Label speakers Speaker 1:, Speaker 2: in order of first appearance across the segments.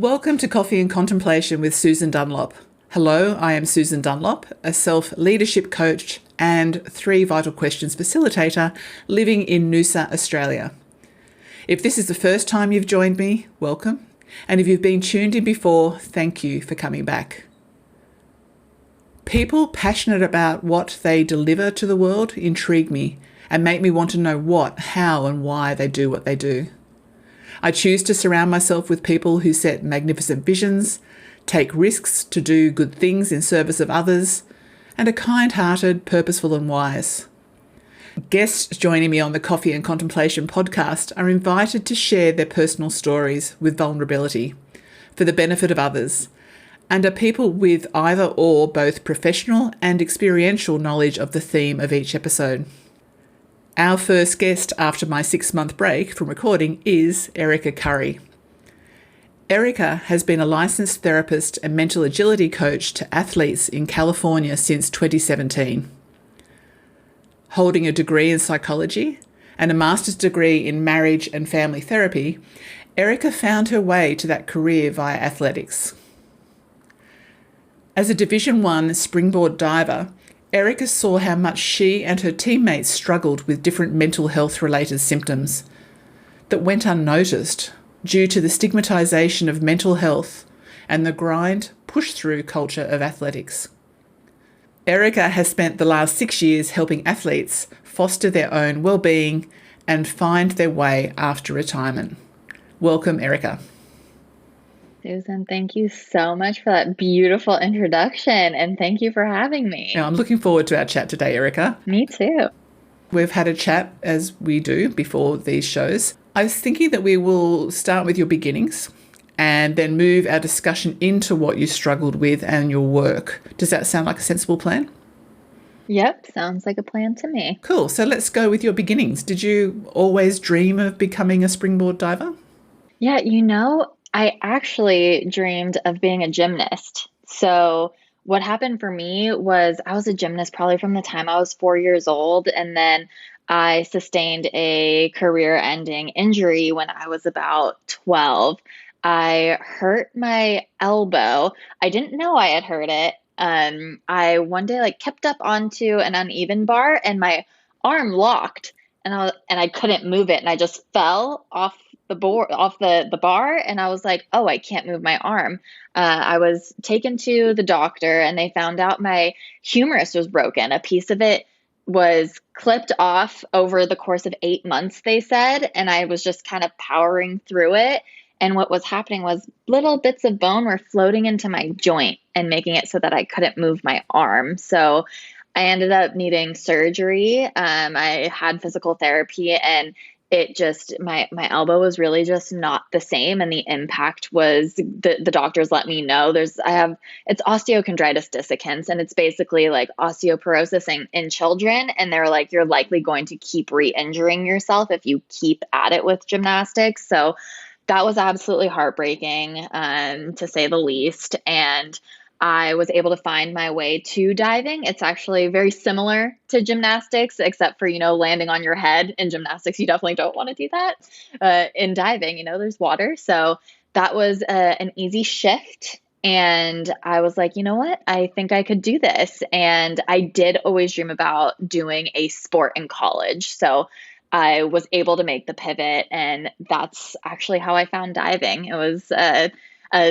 Speaker 1: Welcome to Coffee and Contemplation with Susan Dunlop. Hello, I am Susan Dunlop, a self-leadership coach and 3 Vital Questions facilitator living in Noosa, Australia. If this is the first time you've joined me, welcome. And if you've been tuned in before, thank you for coming back. People passionate about what they deliver to the world intrigue me and make me want to know what, how, and why they do what they do. I choose to surround myself with people who set magnificent visions, take risks to do good things in service of others, and are kind-hearted, purposeful, and wise. Guests joining me on the Coffee and Contemplation podcast are invited to share their personal stories with vulnerability for the benefit of others, and are people with either or both professional and experiential knowledge of the theme of each episode. Our first guest after my 6-month break from recording is Erica Curry. Erica has been a licensed therapist and mental agility coach to athletes in California since 2017. Holding a degree in psychology and a master's degree in marriage and family therapy, Erica found her way to that career via athletics. As a Division I springboard diver, Erica saw how much she and her teammates struggled with different mental health-related symptoms that went unnoticed due to the stigmatisation of mental health and the grind, push-through culture of athletics. Erica has spent the last 6 years helping athletes foster their own well-being and find their way after retirement. Welcome, Erica.
Speaker 2: Susan, thank you so much for that beautiful introduction, and thank you for having me.
Speaker 1: Now, I'm looking forward to our chat today, Erica.
Speaker 2: Me too.
Speaker 1: We've had a chat, as we do before these shows. I was thinking that we will start with your beginnings and then move our discussion into what you struggled with and your work. Does that sound like a sensible plan?
Speaker 2: Yep, sounds like a plan to me.
Speaker 1: Cool. So let's go with your beginnings. Did you always dream of becoming a springboard diver?
Speaker 2: Yeah, I actually dreamed of being a gymnast. So what happened for me was I was a gymnast probably from the time I was 4 years old, and then I sustained a career-ending injury when I was about 12. I hurt my elbow. I didn't know I had hurt it. I one day kept up onto an uneven bar and my arm locked, and I couldn't move it, and I just fell off the bar, and I was like, oh, I can't move my arm. I was taken to the doctor, and they found out my humerus was broken. A piece of it was clipped off over the course of 8 months, they said, and I was just kind of powering through it. And what was happening was little bits of bone were floating into my joint and making it so that I couldn't move my arm. So I ended up needing surgery. I had physical therapy, and it just, my elbow was really just not the same. And the impact was, the doctors let me know it's osteochondritis dissecans, and it's basically like osteoporosis in children. And they're like, you're likely going to keep re-injuring yourself if you keep at it with gymnastics. So that was absolutely heartbreaking, to say the least. And I was able to find my way to diving. It's actually very similar to gymnastics, except for, landing on your head. In gymnastics, you definitely don't want to do that. In diving, there's water. So that was an easy shift. And I was like, you know what? I think I could do this. And I did always dream about doing a sport in college. So I was able to make the pivot, and that's actually how I found diving. It was a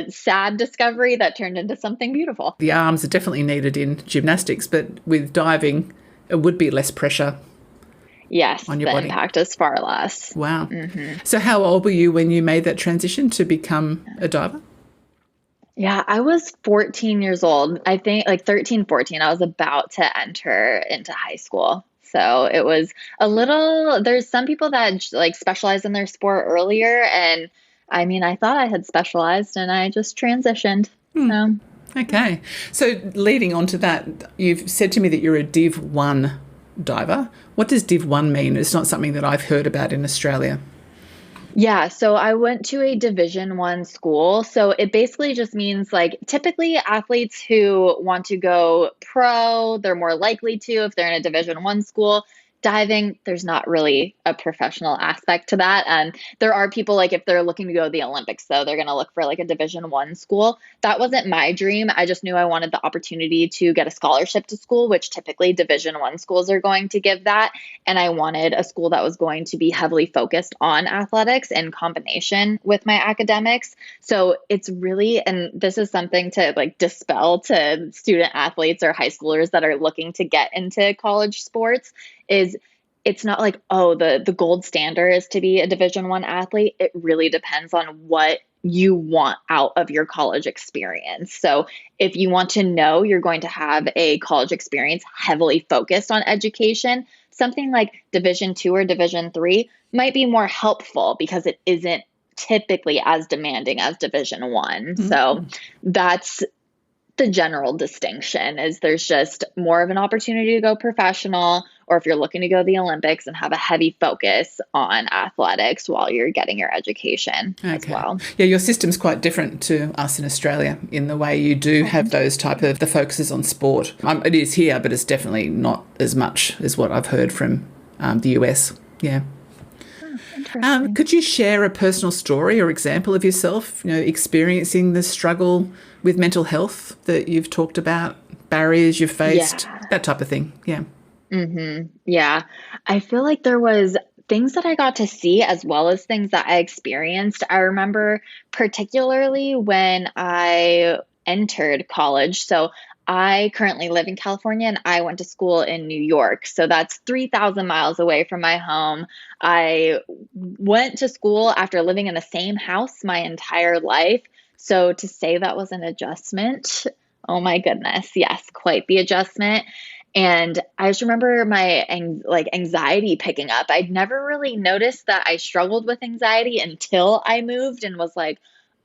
Speaker 2: sad discovery that turned into something beautiful.
Speaker 1: The arms are definitely needed in gymnastics, but with diving, it would be less pressure.
Speaker 2: Yes,
Speaker 1: on your
Speaker 2: the
Speaker 1: body.
Speaker 2: Impact is far less.
Speaker 1: Wow. Mm-hmm. So how old were you when you made that transition to become a diver?
Speaker 2: Yeah, I was 14 years old. I think 13, 14. I was about to enter into high school. So it was there's some people that specialize in their sport earlier, and I thought I had specialized, and I just transitioned. So.
Speaker 1: Okay. So leading on to that, you've said to me that you're a Div 1 diver. What does Div 1 mean? It's not something that I've heard about in Australia.
Speaker 2: Yeah, so I went to a Division I school. So it basically just means typically athletes who want to go pro, they're more likely to if they're in a Division I school. diving, there's not really a professional aspect to that. And there are people like if they're looking to go to the Olympics, though, they're going to look for like a Division 1 school. That wasn't my dream. I just knew I wanted the opportunity to get a scholarship to school, which typically Division 1 schools are going to give that. And I wanted a school that was going to be heavily focused on athletics in combination with my academics. So it's really, and this is something to like dispel to student athletes or high schoolers that are looking to get into college sports, is it's not like, oh, the gold standard is to be a Division 1 athlete. It really depends on what you want out of your college experience. So if you want to know you're going to have a college experience heavily focused on education, something like Division 2 or Division 3 might be more helpful because it isn't typically as demanding as Division 1. So that's the general distinction, is there's just more of an opportunity to go professional, or if you're looking to go to the Olympics and have a heavy focus on athletics while you're getting your education as well.
Speaker 1: Yeah, your system's quite different to us in Australia in the way you do have those type of the focuses on sport. It is here, but it's definitely not as much as what I've heard from the US. Yeah. Could you share a personal story or example of yourself, experiencing the struggle with mental health that you've talked about, barriers you've faced, that type of thing? Yeah.
Speaker 2: Yeah. I feel like there was things that I got to see as well as things that I experienced. I remember particularly when I entered college. So I currently live in California and I went to school in New York. So that's 3,000 miles away from my home. I went to school after living in the same house my entire life. So to say that was an adjustment, oh my goodness, yes, quite the adjustment. And I just remember my anxiety picking up. I'd never really noticed that I struggled with anxiety until I moved and was like,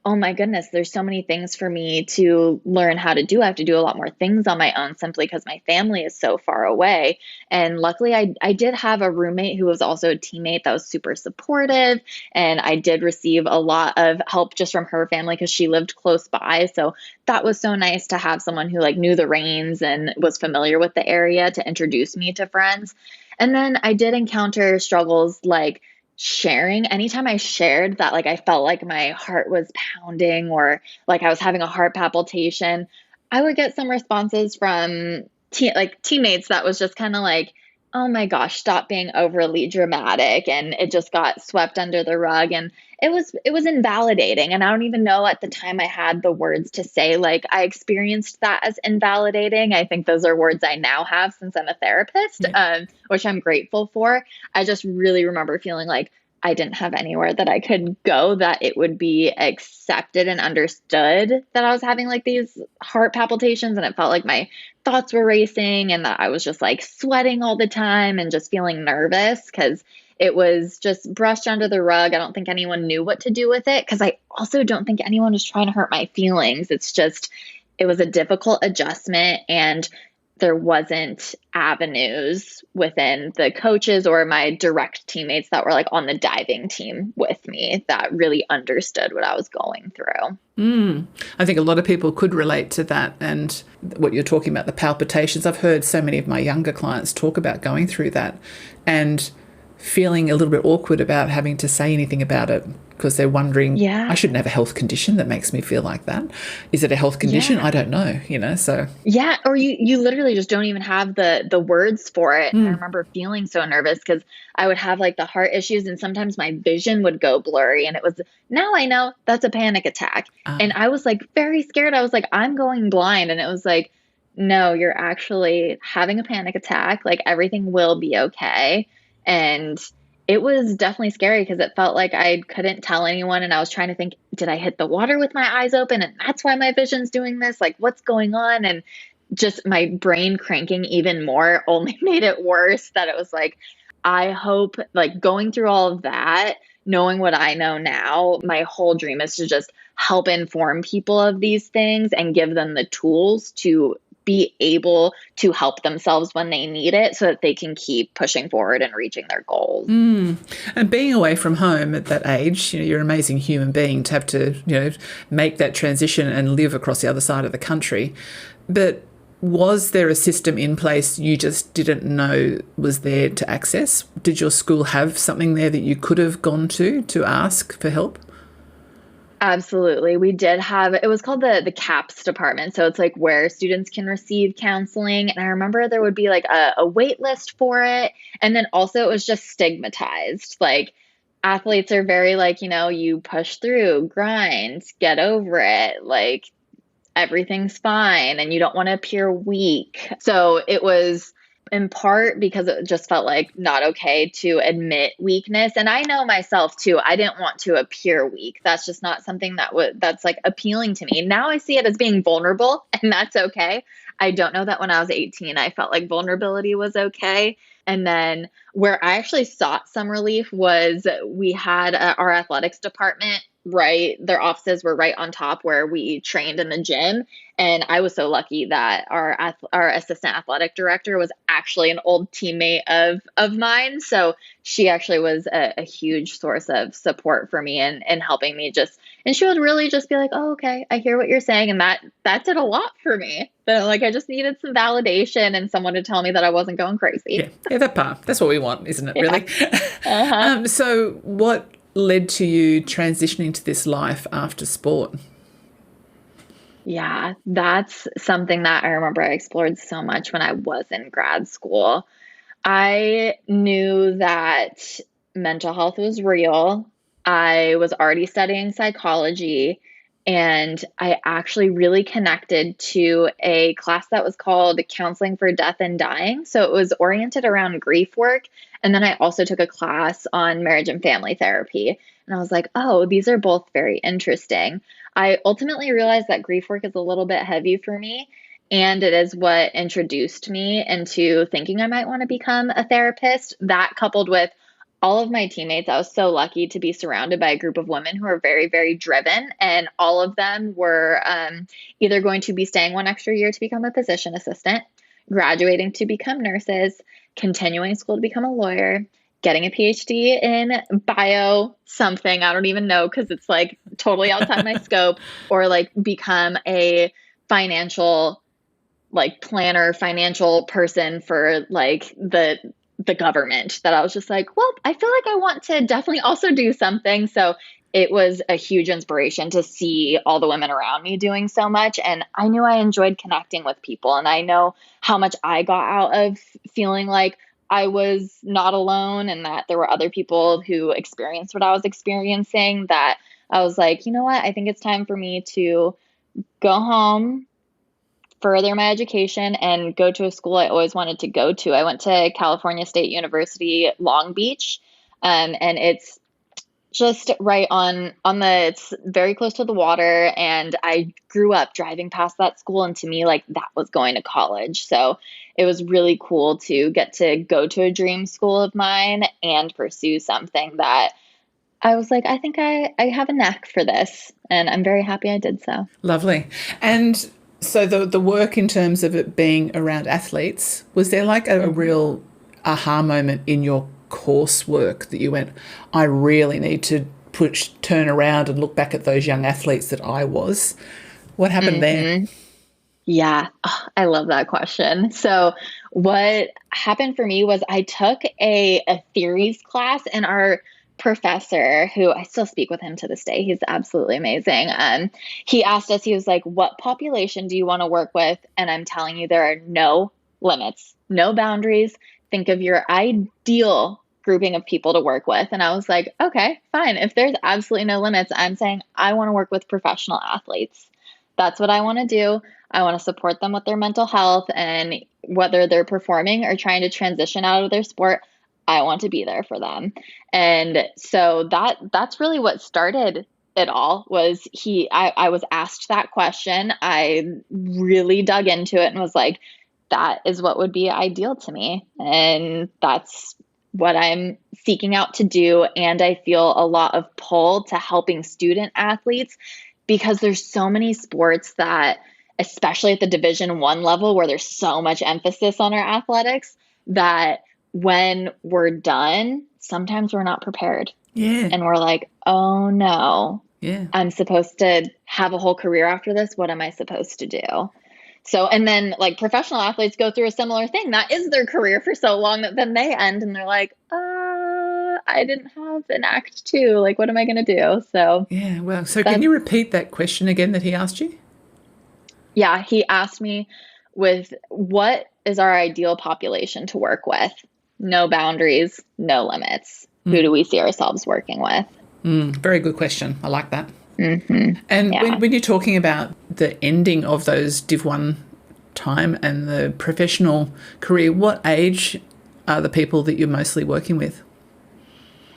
Speaker 2: oh my goodness, there's so many things for me to learn how to do. I have to do a lot more things on my own simply because my family is so far away. And luckily, I did have a roommate who was also a teammate that was super supportive. And I did receive a lot of help just from her family because she lived close by. So that was so nice to have someone who knew the reins and was familiar with the area to introduce me to friends. And then I did encounter struggles like sharing. Anytime I shared that, I felt like my heart was pounding or like I was having a heart palpitation, I would get some responses from teammates that was just kind of like, oh my gosh, stop being overly dramatic. And it just got swept under the rug. And it was invalidating. And I don't even know at the time I had the words to say, I experienced that as invalidating. I think those are words I now have since I'm a therapist, which I'm grateful for. I just really remember feeling like I didn't have anywhere that I could go that it would be accepted and understood that I was having these heart palpitations, and it felt like my thoughts were racing and that I was just sweating all the time and just feeling nervous because it was just brushed under the rug. I don't think anyone knew what to do with it because I also don't think anyone was trying to hurt my feelings. It's just, it was a difficult adjustment, and there wasn't avenues within the coaches or my direct teammates that were on the diving team with me that really understood what I was going through.
Speaker 1: I think a lot of people could relate to that. And what you're talking about, the palpitations, I've heard so many of my younger clients talk about going through that and feeling a little bit awkward about having to say anything about it because they're wondering, I shouldn't have a health condition that makes me feel like that. Is it a health condition? I don't know, so.
Speaker 2: Yeah, or you literally just don't even have the words for it. And I remember feeling so nervous because I would have the heart issues and sometimes my vision would go blurry. And it was, now I know that's a panic attack. And I was very scared. I was I'm going blind. And it was no, you're actually having a panic attack. Everything will be okay. And it was definitely scary because it felt like I couldn't tell anyone. And I was trying to think, did I hit the water with my eyes open? And that's why my vision's doing this? What's going on? And just my brain cranking even more only made it worse. That it was I hope going through all of that, knowing what I know now, my whole dream is to just help inform people of these things and give them the tools to be able to help themselves when they need it so that they can keep pushing forward and reaching their goals.
Speaker 1: And being away from home at that age, you're an amazing human being to have to, make that transition and live across the other side of the country. But was there a system in place you just didn't know was there to access? Did your school have something there that you could have gone to ask for help?
Speaker 2: Absolutely. We did have, it was called the CAPS department. So it's like where students can receive counseling. And I remember there would be like a wait list for it. And then also it was just stigmatized. Like athletes are very like, you push through, grind, get over it. Like everything's fine and you don't want to appear weak. So it was in part because it just felt like not okay to admit weakness. And I know myself too, I didn't want to appear weak. That's just not something that's like appealing to me. Now I see it as being vulnerable and that's okay. I don't know that when I was 18, I felt like vulnerability was okay. And then where I actually sought some relief was we had our athletics department, right? Their offices were right on top where we trained in the gym. And I was so lucky that our assistant athletic director was actually an old teammate of mine. So she actually was a huge source of support for me and helping me and she would really just be like, oh, okay, I hear what you're saying. And that did a lot for me. So like I just needed some validation and someone to tell me that I wasn't going crazy.
Speaker 1: Yeah, that part. That's what we want, isn't it, really?
Speaker 2: Uh-huh.
Speaker 1: So what led to you transitioning to this life after sport?
Speaker 2: Yeah, that's something that I remember I explored so much when I was in grad school. I knew that mental health was real. I was already studying psychology, and I actually really connected to a class that was called Counseling for Death and Dying. So it was oriented around grief work. And then I also took a class on marriage and family therapy. And I was like, oh, these are both very interesting. I ultimately realized that grief work is a little bit heavy for me. And it is what introduced me into thinking I might want to become a therapist. That coupled with all of my teammates, I was so lucky to be surrounded by a group of women who are very, very driven. And all of them were either going to be staying one extra year to become a physician assistant, graduating to become nurses, continuing school to become a lawyer, getting a PhD in bio something. I don't even know because it's like totally outside my scope, or like become a financial like planner, financial person for like the government. That I was just like, well, I feel like I want to definitely also do something. So it was a huge inspiration to see all the women around me doing so much. And I knew I enjoyed connecting with people. And I know how much I got out of feeling like I was not alone and that there were other people who experienced what I was experiencing, that I was like, you know what? I think it's time for me to go home, further my education, and go to a school I always wanted to go to. I went to California State University, Long Beach, and it's just right it's very close to the water. And I grew up driving past that school, and to me, like that was going to college. So it was really cool to get to go to a dream school of mine and pursue something that I was like, I think I have a knack for this, and I'm very happy I did so.
Speaker 1: Lovely. And so the work in terms of it being around athletes, was there like a real aha moment in your coursework that you went, I really need to turn around and look back at those young athletes that I was? What happened there?
Speaker 2: Yeah, I love that question. So what happened for me was I took a theories class, and our professor, who I still speak with him to this day, he's absolutely amazing. He asked us, he was like, what population do you want to work with? And I'm telling you, there are no limits, no boundaries. Think of your ideal grouping of people to work with. And I was like, okay, fine. If there's absolutely no limits, I'm saying I want to work with professional athletes. That's what I want to do. I want to support them with their mental health, and whether they're performing or trying to transition out of their sport, I want to be there for them. And so that's really what started it all. Was I was asked that question. I really dug into it and was like, that is what would be ideal to me. And that's what I'm seeking out to do. And I feel a lot of pull to helping student athletes, because there's so many sports that, especially at the Division I level where there's so much emphasis on our athletics, that when we're done, sometimes we're not prepared.
Speaker 1: Yeah.
Speaker 2: And we're like, oh no,
Speaker 1: Yeah.
Speaker 2: I'm supposed to have a whole career after this. What am I supposed to do? So, and then like professional athletes go through a similar thing. That is their career for so long that then they end and they're like, I didn't have an act two. Like, what am I going to do? So
Speaker 1: Yeah, well, so can
Speaker 2: that's,
Speaker 1: you repeat that question again that he asked you?
Speaker 2: yeah, he asked me with what is our ideal population to work with? No boundaries, no limits. Who do we see ourselves working with?
Speaker 1: Very good question. I like that.
Speaker 2: Mm-hmm.
Speaker 1: And
Speaker 2: Yeah.
Speaker 1: when you're talking about the ending of those Div 1 time and the professional career, what age are the people that you're mostly working with?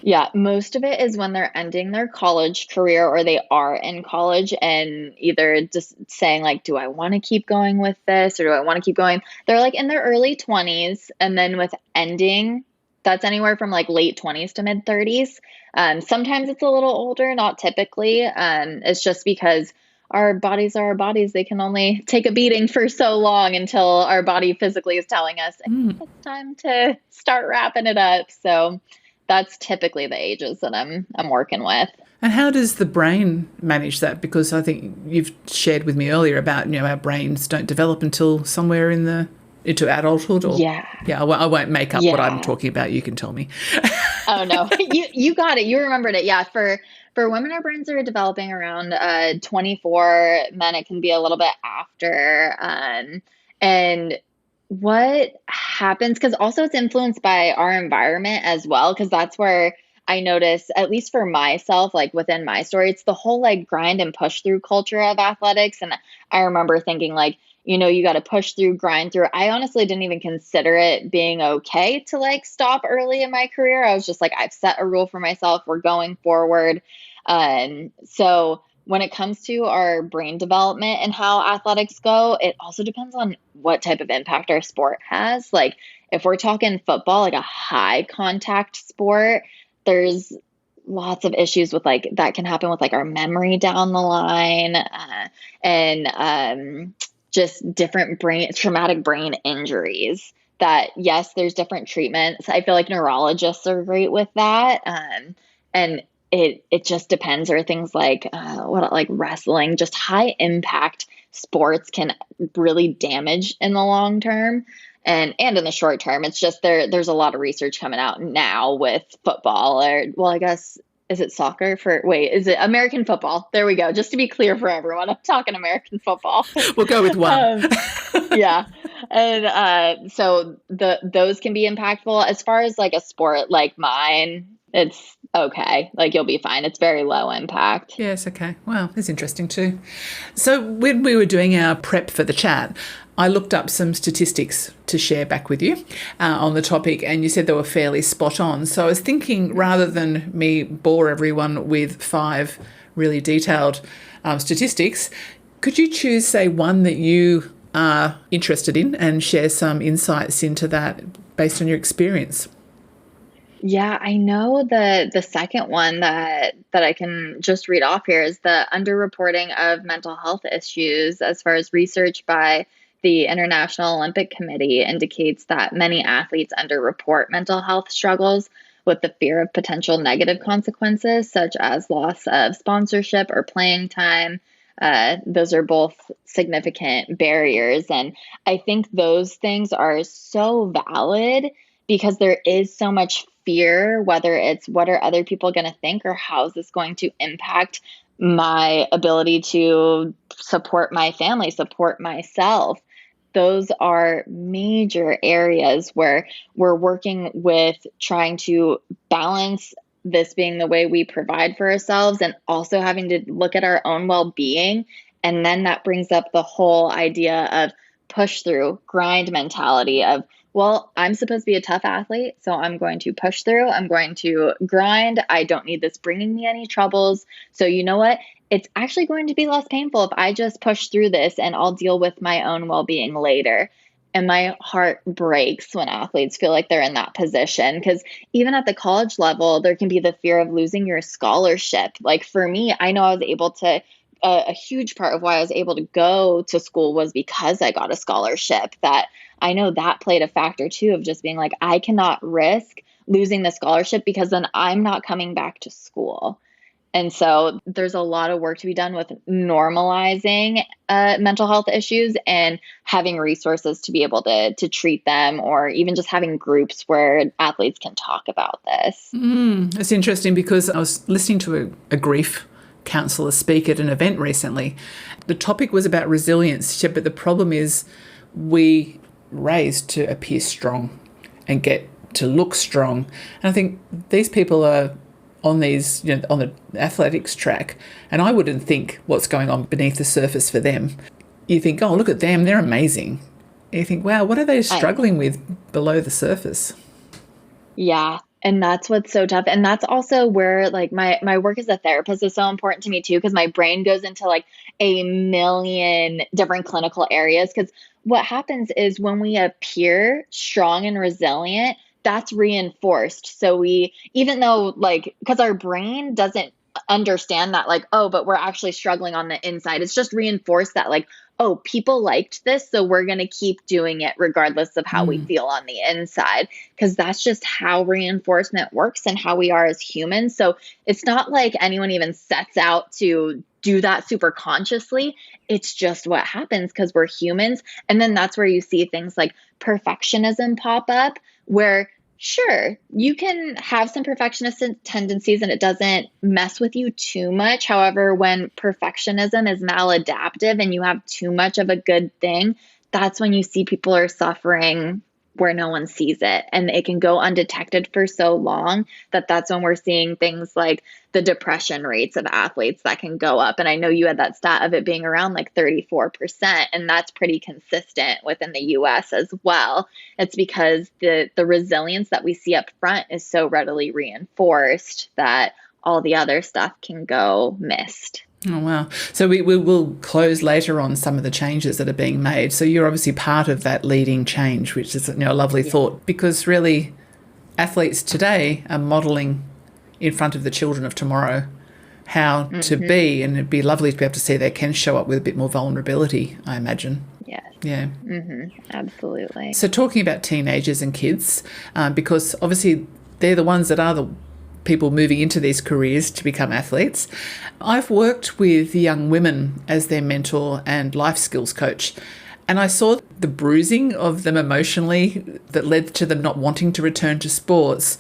Speaker 2: Yeah, most of it is when they're ending their college career or they are in college and either just saying like, do I want to keep going with this or do I want to keep going? They're like in their early 20s and then with ending, that's anywhere from like late 20s to mid 30s. Sometimes it's a little older, not typically. It's just because our bodies are our bodies. They can only take a beating for so long until our body physically is telling us it's time to start wrapping it up. So that's typically the ages that I'm working with.
Speaker 1: And how does the brain manage that? Because I think you've shared with me earlier about, our brains don't develop until somewhere into adulthood or,
Speaker 2: Yeah.
Speaker 1: yeah, I won't make up what I'm
Speaker 2: Yeah.
Speaker 1: talking about. You can tell me.
Speaker 2: Oh no. You got it. You remembered it. Yeah. For women, our brains are developing around 24. Men, it can be a little bit after. And what happens, because also it's influenced by our environment as well, because that's where I notice, at least for myself, like within my story, it's the whole like grind and push through culture of athletics. And I remember thinking like, you got to push through, grind through. I honestly didn't even consider it being okay to like stop early in my career. I was just like, I've set a rule for myself. We're going forward. So when it comes to our brain development and how athletics go, it also depends on what type of impact our sport has. Like if we're talking football, like a high contact sport, there's lots of issues with like that can happen with like our memory down the line and just different traumatic brain injuries that yes, there's different treatments. I feel like neurologists are great with that. And it just depends. Or things like like wrestling, just high impact sports can really damage in the long term and in the short term. It's just there's a lot of research coming out now with football or well, I guess is it soccer for wait, is it American football? There we go. Just to be clear for everyone, I'm talking American football.
Speaker 1: We'll go with one.
Speaker 2: Yeah. And so those can be impactful. As far as like a sport like mine, it's okay. Like you'll be fine. It's very low impact.
Speaker 1: Yes, okay. Well, that's interesting too. So when we were doing our prep for the chat, I looked up some statistics to share back with you on the topic, and you said they were fairly spot on. So I was thinking rather than me bore everyone with 5 really detailed statistics, could you choose, say, one that you are interested in and share some insights into that based on your experience?
Speaker 2: Yeah, I know the second one that I can just read off here is the underreporting of mental health issues as far as research by the International Olympic Committee indicates that many athletes underreport mental health struggles with the fear of potential negative consequences such as loss of sponsorship or playing time. Those are both significant barriers. And I think those things are so valid because there is so much fear, whether it's what are other people going to think or how is this going to impact my ability to support my family, support myself. Those are major areas where we're working with trying to balance this being the way we provide for ourselves and also having to look at our own well-being. And then that brings up the whole idea of push through, grind mentality of, well, I'm supposed to be a tough athlete, so I'm going to push through. I'm going to grind. I don't need this bringing me any troubles. So you know what? It's actually going to be less painful if I just push through this and I'll deal with my own well-being later. And my heart breaks when athletes feel like they're in that position because even at the college level, there can be the fear of losing your scholarship. Like for me, I know I was able to a huge part of why I was able to go to school was because I got a scholarship. That I know that played a factor too of just being like, I cannot risk losing the scholarship because then I'm not coming back to school. And so there's a lot of work to be done with normalizing mental health issues and having resources to be able to treat them, or even just having groups where athletes can talk about this.
Speaker 1: It's interesting because I was listening to a grief counsellor speak at an event recently. The topic was about resilience. She said, but the problem is we raised to appear strong and get to look strong. And I think these people are on these, on the athletics track, and I wouldn't think what's going on beneath the surface for them. You think, oh, look at them, they're amazing. And you think, wow, what are they struggling with below the surface?
Speaker 2: Yeah. And that's what's so tough. And that's also where like my work as a therapist is so important to me too, because my brain goes into like a million different clinical areas. Because what happens is when we appear strong and resilient, that's reinforced. So even though like, because our brain doesn't understand that like, oh, but we're actually struggling on the inside. It's just reinforced that like, oh, people liked this, so we're going to keep doing it regardless of how we feel on the inside, because that's just how reinforcement works and how we are as humans. So it's not like anyone even sets out to do that super consciously. It's just what happens because we're humans. And then that's where you see things like perfectionism pop up, where sure, you can have some perfectionist tendencies and it doesn't mess with you too much. However, when perfectionism is maladaptive and you have too much of a good thing, that's when you see people are suffering where no one sees it. And it can go undetected for so long that that's when we're seeing things like the depression rates of athletes that can go up. And I know you had that stat of it being around like 34%, and that's pretty consistent within the US as well. It's because the resilience that we see up front is so readily reinforced that all the other stuff can go missed.
Speaker 1: Oh, wow. So we will close later on some of the changes that are being made. So you're obviously part of that leading change, which is a lovely thought, because really athletes today are modelling in front of the children of tomorrow how to be, and it'd be lovely to be able to see they can show up with a bit more vulnerability, I imagine.
Speaker 2: Yes.
Speaker 1: Yeah.
Speaker 2: Absolutely.
Speaker 1: So talking about teenagers and kids, because obviously they're the ones that are the people moving into these careers to become athletes. I've worked with young women as their mentor and life skills coach, and I saw the bruising of them emotionally that led to them not wanting to return to sports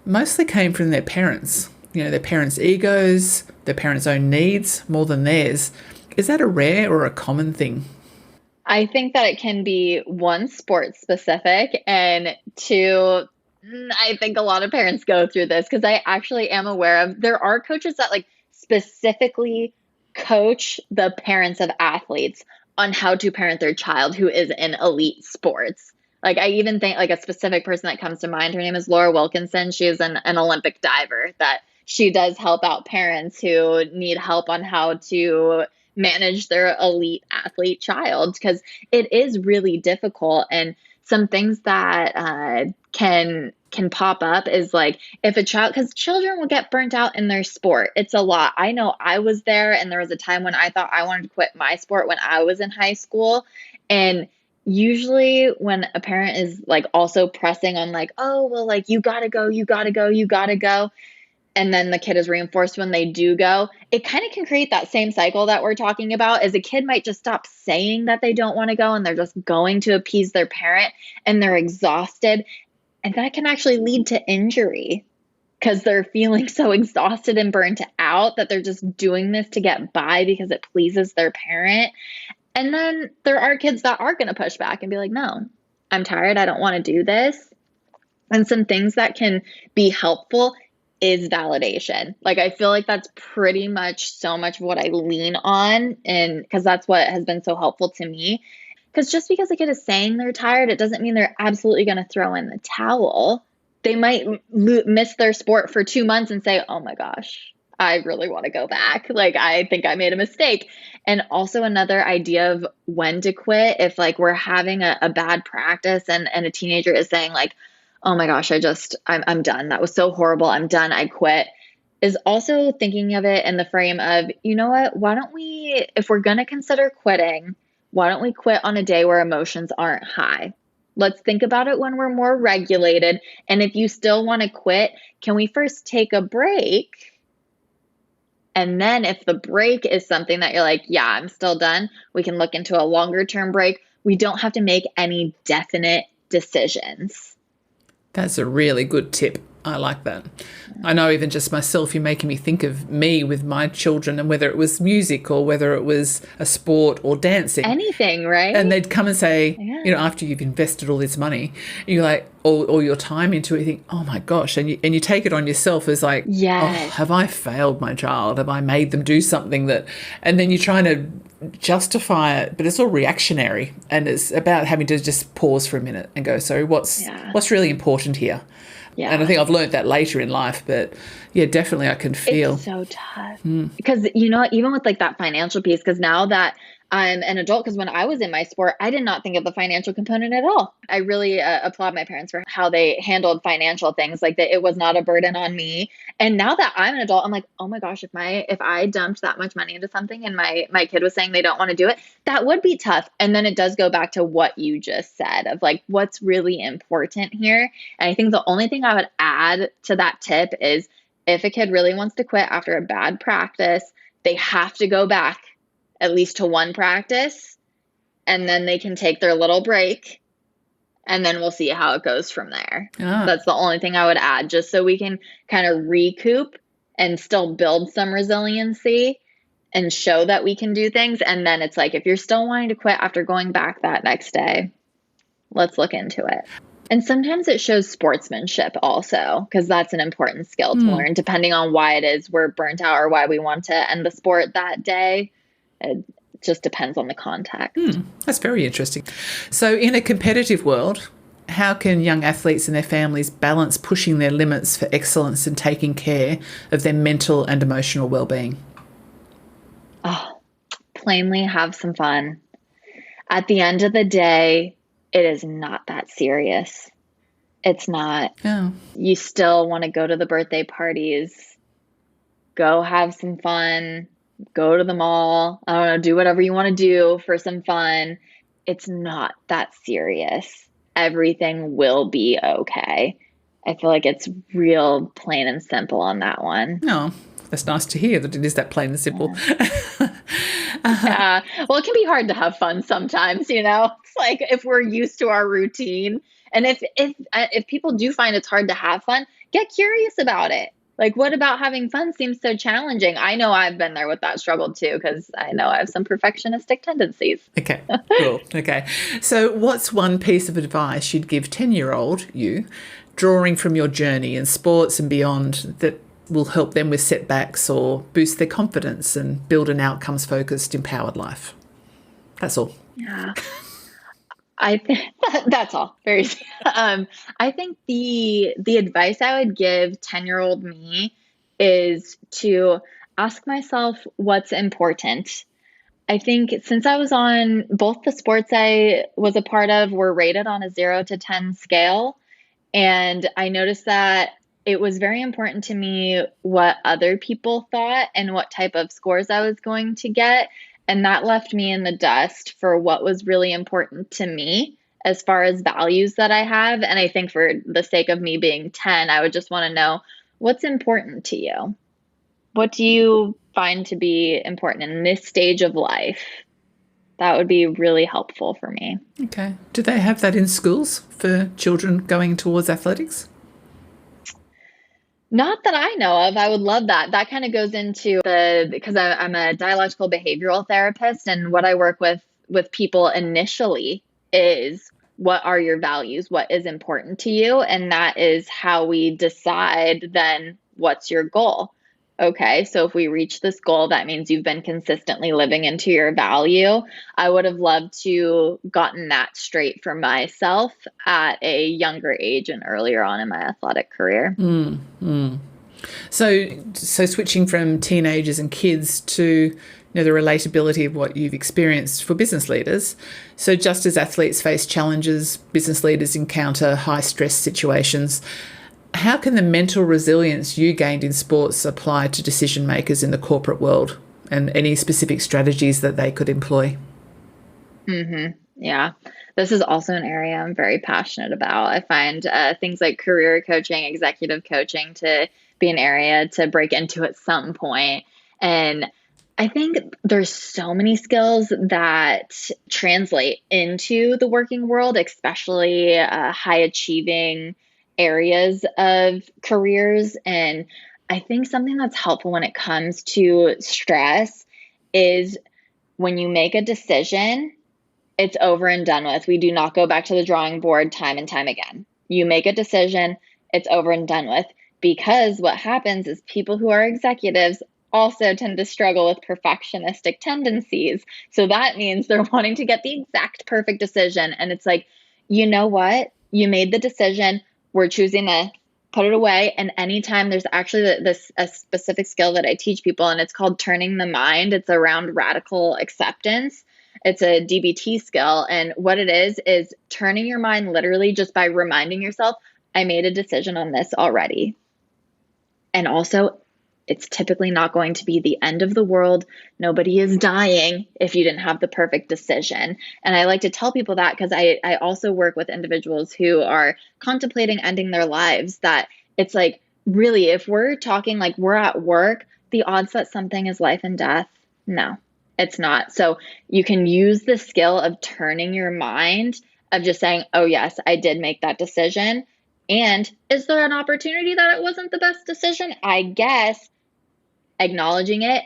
Speaker 1: mostly came from their parents. Their parents' egos, their parents' own needs more than theirs. Is that a rare or a common thing?
Speaker 2: I think that it can be one, sport specific, and two, I think a lot of parents go through this because I actually am aware of, there are coaches that like specifically coach the parents of athletes on how to parent their child who is in elite sports. Like I even think like a specific person that comes to mind, her name is Laura Wilkinson. She is an Olympic diver that she does help out parents who need help on how to manage their elite athlete child, because it is really difficult. And some things that can pop up is like if a child, because children will get burnt out in their sport. It's a lot. I know I was there, and there was a time when I thought I wanted to quit my sport when I was in high school. And usually when a parent is like also pressing on like, oh, well, like you gotta go, you gotta go, you gotta go, and then the kid is reinforced when they do go, it kind of can create that same cycle that we're talking about, as a kid might just stop saying that they don't want to go and they're just going to appease their parent and they're exhausted. And that can actually lead to injury because they're feeling so exhausted and burnt out that they're just doing this to get by because it pleases their parent. And then there are kids that are going to push back and be like, no, I'm tired. I don't want to do this. And some things that can be helpful is validation. Like, I feel like that's pretty much so much of what I lean on, and because that's what has been so helpful to me. Because just because a kid is saying they're tired, it doesn't mean they're absolutely going to throw in the towel. They might miss their sport for 2 months and say, oh my gosh, I really want to go back. Like, I think I made a mistake. And also another idea of when to quit, if like we're having a bad practice and a teenager is saying like, oh my gosh, I'm done. That was so horrible. I'm done. I quit. Is also thinking of it in the frame of, you know what, why don't we, if we're going to consider quitting, why don't we quit on a day where emotions aren't high? Let's think about it when we're more regulated. And if you still want to quit, can we first take a break And then if the break is something that you're like, yeah, I'm still done, we can look into a longer term break. We don't have to make any definite decisions.
Speaker 1: That's a really good tip. I like that. I know even just myself, you're making me think of me with my children and whether it was music or whether it was a sport or dancing.
Speaker 2: Anything, right?
Speaker 1: And they'd come and say,
Speaker 2: Yeah.
Speaker 1: after you've invested all this money, you're like, all your time into it, you think, oh my gosh. And you take it on yourself as like,
Speaker 2: Yes.
Speaker 1: oh, have I failed my child? Have I made them do something that, and then you're trying to justify it, but it's all reactionary. And it's about having to just pause for a minute and go, so what's really important here?
Speaker 2: Yeah.
Speaker 1: And I think I've learned that later in life, but yeah, definitely I can feel.
Speaker 2: It's so tough because, even with like that financial piece, because now that I'm an adult, because when I was in my sport, I did not think of the financial component at all. I really applaud my parents for how they handled financial things, like that it was not a burden on me. And now that I'm an adult, I'm like, oh my gosh, if I dumped that much money into something and my kid was saying they don't want to do it, that would be tough. And then it does go back to what you just said of like, what's really important here. And I think the only thing I would add to that tip is if a kid really wants to quit after a bad practice, they have to go back at least to one practice, and then they can take their little break, and then we'll see how it goes from there. That's the only thing I would add, just so we can kind of recoup and still build some resiliency and show that we can do things. And then it's like, if you're still wanting to quit after going back that next day, let's look into it. And sometimes it shows sportsmanship also, because that's an important skill to learn, depending on why it is we're burnt out or why we want to end the sport that day. It just depends on the context.
Speaker 1: That's very interesting. So in a competitive world, how can young athletes and their families balance pushing their limits for excellence and taking care of their mental and emotional well-being?
Speaker 2: Plainly have some fun. At the end of the day, it is not that serious. It's not.
Speaker 1: Oh.
Speaker 2: You still want to go to the birthday parties, go have some fun, go to the mall, I don't know, do whatever you want to do for some fun. It's not that serious. Everything will be okay. I feel like it's real plain and simple on that one.
Speaker 1: No, that's nice to hear that it is that plain and simple.
Speaker 2: Yeah. Well, it can be hard to have fun sometimes, It's like if we're used to our routine. And if people do find it's hard to have fun, get curious about it. Like, what about having fun seems so challenging? I know I've been there with that struggle too, because I know I have some perfectionistic tendencies.
Speaker 1: Okay, cool. Okay. So what's one piece of advice you'd give 10-year-old you, drawing from your journey in sports and beyond, that will help them with setbacks or boost their confidence and build an outcomes-focused, empowered life? That's all.
Speaker 2: Yeah. I think that's all. Very. I think the advice I would give 10-year-old me is to ask myself what's important. I think since I was on both the sports I was a part of were rated on a 0 to 10 scale, and I noticed that it was very important to me what other people thought and what type of scores I was going to get. And that left me in the dust for what was really important to me as far as values that I have. And I think for the sake of me being 10, I would just want to know what's important to you. What do you find to be important in this stage of life? That would be really helpful for me.
Speaker 1: Okay. Do they have that in schools for children going towards athletics?
Speaker 2: Not that I know of. I would love that. That kind of goes into because I'm a dialectical behavioral therapist, and what I work with people initially is, what are your values? What is important to you? And that is how we decide then what's your goal. Okay, so if we reach this goal, that means you've been consistently living into your value. I would have loved to gotten that straight for myself at a younger age and earlier on in my athletic career.
Speaker 1: So switching from teenagers and kids to the relatability of what you've experienced for business leaders. So just as athletes face challenges, business leaders encounter high stress situations. How can the mental resilience you gained in sports apply to decision makers in the corporate world, and any specific strategies that they could employ?
Speaker 2: Yeah, this is also an area I'm very passionate about. I find things like career coaching, executive coaching to be an area to break into at some point. And I think there's so many skills that translate into the working world, especially high achieving areas of careers. And I think something that's helpful when it comes to stress is when you make a decision, it's over and done with. We do not go back to the drawing board time and time again. You make a decision, it's over and done with. Because what happens is people who are executives also tend to struggle with perfectionistic tendencies. So that means they're wanting to get the exact perfect decision. And it's like, you know what? You made the decision. We're choosing to put it away. And anytime there's actually this a specific skill that I teach people, and it's called turning the mind. It's around radical acceptance. It's a DBT skill. And what it is turning your mind literally just by reminding yourself, I made a decision on this already. And also, it's typically not going to be the end of the world. Nobody is dying if you didn't have the perfect decision. And I like to tell people that because I also work with individuals who are contemplating ending their lives, that it's like, really, if we're talking like we're at work, the odds that something is life and death, no, it's not. So you can use the skill of turning your mind, of just saying, oh, yes, I did make that decision. And is there an opportunity that it wasn't the best decision? I guess acknowledging it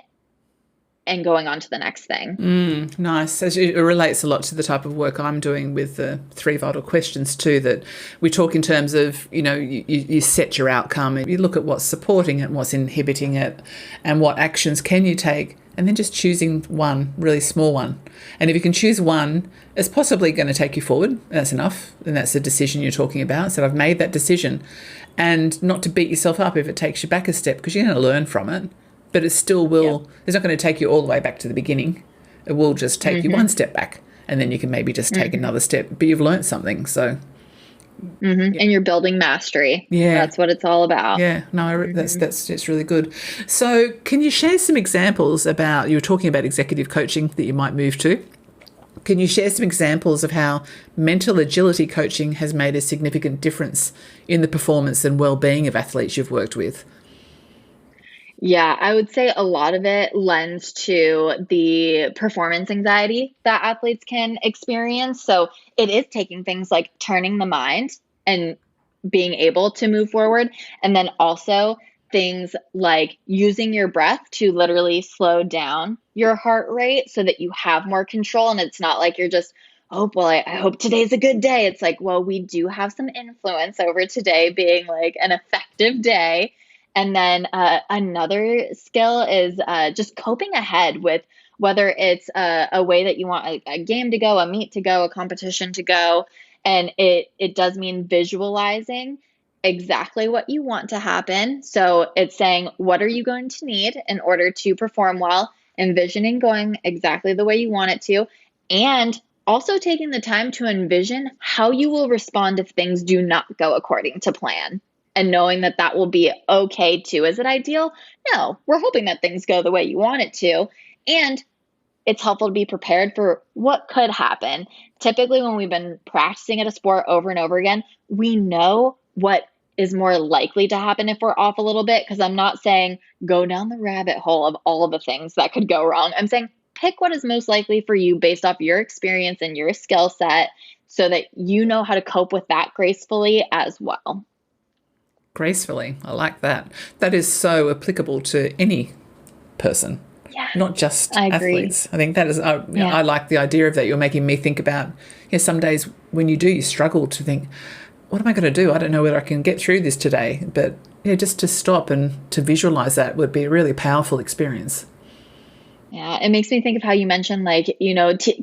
Speaker 2: and going on to the next thing.
Speaker 1: Nice. It relates a lot to the type of work I'm doing with the 3 vital questions too, that we talk in terms of, you set your outcome, you look at what's supporting it, what's inhibiting it, and what actions can you take, and then just choosing one, really small one. And if you can choose one, it's possibly going to take you forward. That's enough. And that's the decision you're talking about. So I've made that decision. And not to beat yourself up if it takes you back a step, because you're going to learn from it. But it still will, It's not going to take you all the way back to the beginning. It will just take you one step back, and then you can maybe just take another step. But you've learned something. So.
Speaker 2: And you're building mastery.
Speaker 1: Yeah.
Speaker 2: That's what it's all about.
Speaker 1: Yeah, no, that's really good. So can you share some examples about, you were talking about executive coaching that you might move to. Can you share some examples of how mental agility coaching has made a significant difference in the performance and well-being of athletes you've worked with?
Speaker 2: Yeah, I would say a lot of it lends to the performance anxiety that athletes can experience. So it is taking things like turning the mind and being able to move forward. And then also things like using your breath to literally slow down your heart rate so that you have more control. And it's not like you're just, oh, well, I hope today's a good day. It's like, well, we do have some influence over today being like an effective day. And then another skill is just coping ahead with whether it's a way that you want a game to go, a meet to go, a competition to go. And it does mean visualizing exactly what you want to happen. So it's saying, what are you going to need in order to perform well, envisioning going exactly the way you want it to, and also taking the time to envision how you will respond if things do not go according to plan. And knowing that that will be okay too. Is it ideal? No, we're hoping that things go the way you want it to. And it's helpful to be prepared for what could happen. Typically, when we've been practicing at a sport over and over again, we know what is more likely to happen if we're off a little bit. Because I'm not saying go down the rabbit hole of all of the things that could go wrong. I'm saying pick what is most likely for you based off your experience and your skill set so that you know how to cope with that gracefully as well.
Speaker 1: Gracefully. I like that. That is so applicable to any person, not just athletes. I think that is, I like the idea of that. You're making me think about, some days when you struggle to think, what am I going to do? I don't know whether I can get through this today. But just to stop and to visualize that would be a really powerful experience.
Speaker 2: Yeah, it makes me think of how you mentioned,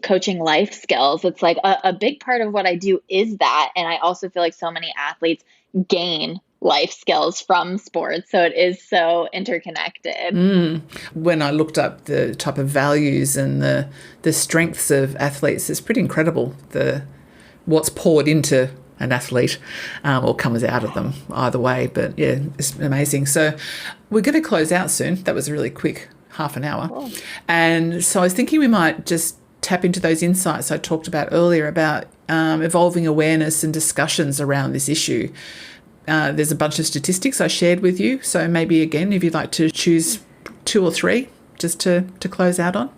Speaker 2: coaching life skills. It's like a big part of what I do is that. And I also feel like so many athletes gain life skills from sports. So it is so interconnected.
Speaker 1: When I looked up the type of values and the strengths of athletes, it's pretty incredible what's poured into an athlete or comes out of them either way. But yeah, it's amazing. So we're going to close out soon. That was a really quick half an hour.
Speaker 2: Cool.
Speaker 1: And so I was thinking we might just tap into those insights I talked about earlier about evolving awareness and discussions around this issue. There's a bunch of statistics I shared with you. So maybe, again, if you'd like to choose 2 or 3 just to close out on?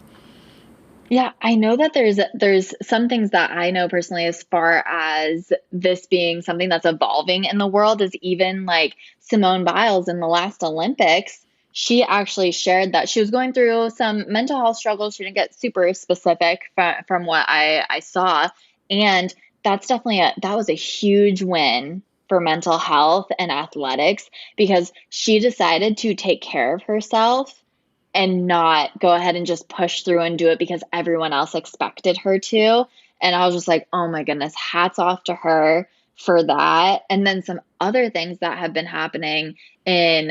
Speaker 2: Yeah, I know that there's some things that I know personally as far as this being something that's evolving in the world is even like Simone Biles in the last Olympics. She actually shared that she was going through some mental health struggles. She didn't get super specific from what I saw. And that's definitely that was a huge win for mental health and athletics because she decided to take care of herself and not go ahead and just push through and do it because everyone else expected her to. And I was just like, oh my goodness, hats off to her for that. And then some other things that have been happening in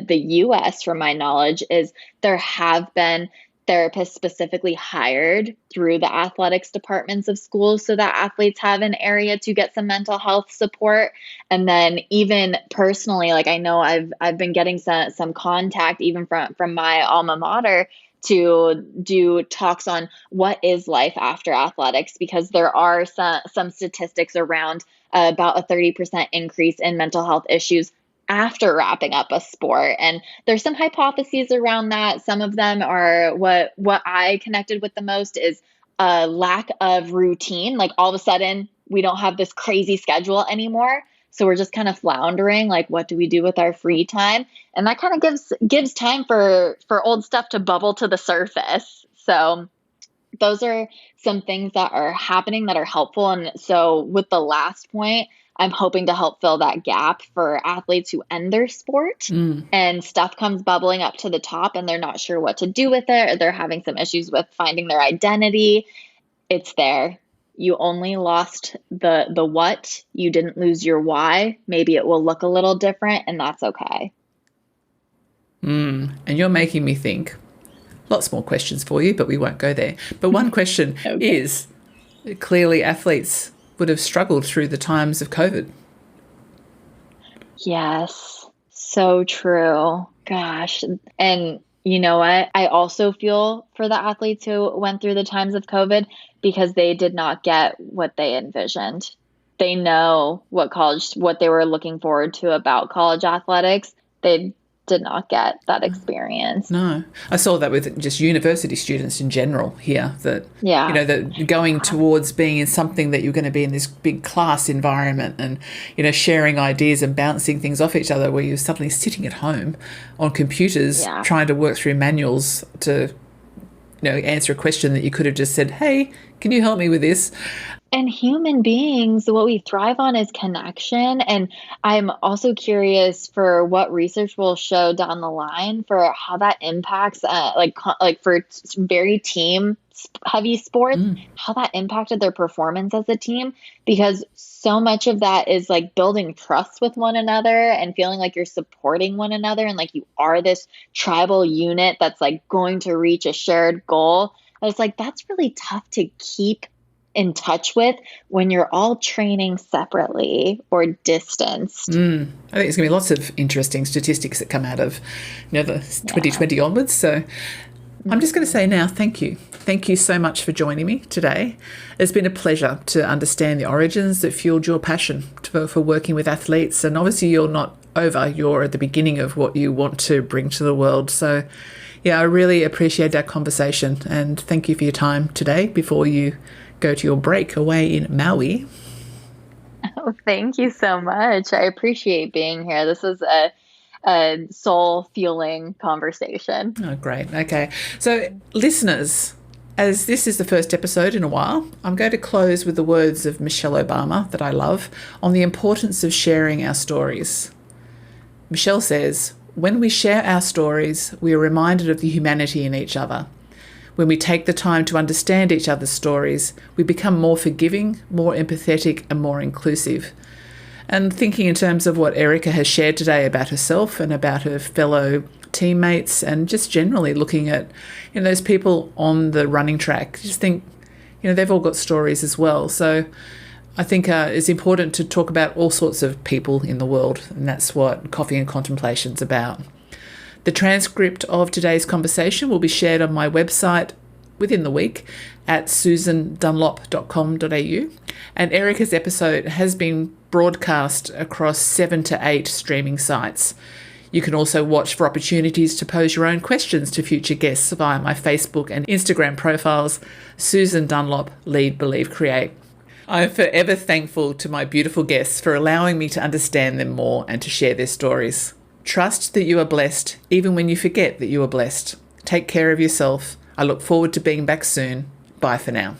Speaker 2: the US, from my knowledge, is there have been therapists specifically hired through the athletics departments of schools so that athletes have an area to get some mental health support. And then even personally, like I know I've been getting some contact even from my alma mater to do talks on what is life after athletics, because there are some statistics around about a 30% increase in mental health issues after wrapping up a sport. And there's some hypotheses around that. Some of them are what I connected with the most is a lack of routine. Like all of a sudden we don't have this crazy schedule anymore. So we're just kind of floundering, like what do we do with our free time? And that kind of gives time for old stuff to bubble to the surface. So those are some things that are happening that are helpful. And so with the last point, I'm hoping to help fill that gap for athletes who end their sport and stuff comes bubbling up to the top and they're not sure what to do with it, or they're having some issues with finding their identity. It's there. You only lost the what, you didn't lose your why. Maybe it will look a little different, and that's okay.
Speaker 1: And you're making me think. Lots more questions for you, but we won't go there. But one question is, clearly athletes would have struggled through the times of COVID.
Speaker 2: Yes, so true. Gosh. And you know what? I also feel for the athletes who went through the times of COVID because they did not get what they envisioned. They know what they were looking forward to about college athletics. They did not get that experience.
Speaker 1: No, I saw that with just university students in general here, that,
Speaker 2: Yeah.
Speaker 1: that going towards being in something that you're going to be in this big class environment and, sharing ideas and bouncing things off each other, where you're suddenly sitting at home on computers trying to work through manuals to, answer a question that you could have just said, hey, can you help me with this?
Speaker 2: And human beings, what we thrive on is connection. And I'm also curious for what research will show down the line for how that impacts, like for very team heavy sports, how that impacted their performance as a team, because so much of that is like building trust with one another and feeling like you're supporting one another and like you are this tribal unit that's like going to reach a shared goal. I was like, that's really tough to keep in touch with when you're all training separately or distanced.
Speaker 1: I think there's going to be lots of interesting statistics that come out of the 2020 onwards. So I'm just going to say now, thank you. Thank you so much for joining me today. It's been a pleasure to understand the origins that fueled your passion for working with athletes. And obviously you're not over, you're at the beginning of what you want to bring to the world. So I really appreciate that conversation, and thank you for your time today before you go to your break away in Maui.
Speaker 2: Oh, thank you so much. I appreciate being here. This is a soul-fueling conversation.
Speaker 1: Oh, great. Okay. So, listeners, as this is the first episode in a while, I'm going to close with the words of Michelle Obama that I love on the importance of sharing our stories. Michelle says, "When we share our stories, we are reminded of the humanity in each other. When we take the time to understand each other's stories, we become more forgiving, more empathetic, and more inclusive." And thinking in terms of what Erica has shared today about herself and about her fellow teammates, and just generally looking at those people on the running track, just think they've all got stories as well. So I think it's important to talk about all sorts of people in the world, and that's what Coffee and Contemplation's about. The transcript of today's conversation will be shared on my website within the week at susandunlop.com.au, and Erica's episode has been broadcast across 7 to 8 streaming sites. You can also watch for opportunities to pose your own questions to future guests via my Facebook and Instagram profiles, Susan Dunlop, Lead, Believe, Create. I'm forever thankful to my beautiful guests for allowing me to understand them more and to share their stories. Trust that you are blessed, even when you forget that you are blessed. Take care of yourself. I look forward to being back soon. Bye for now.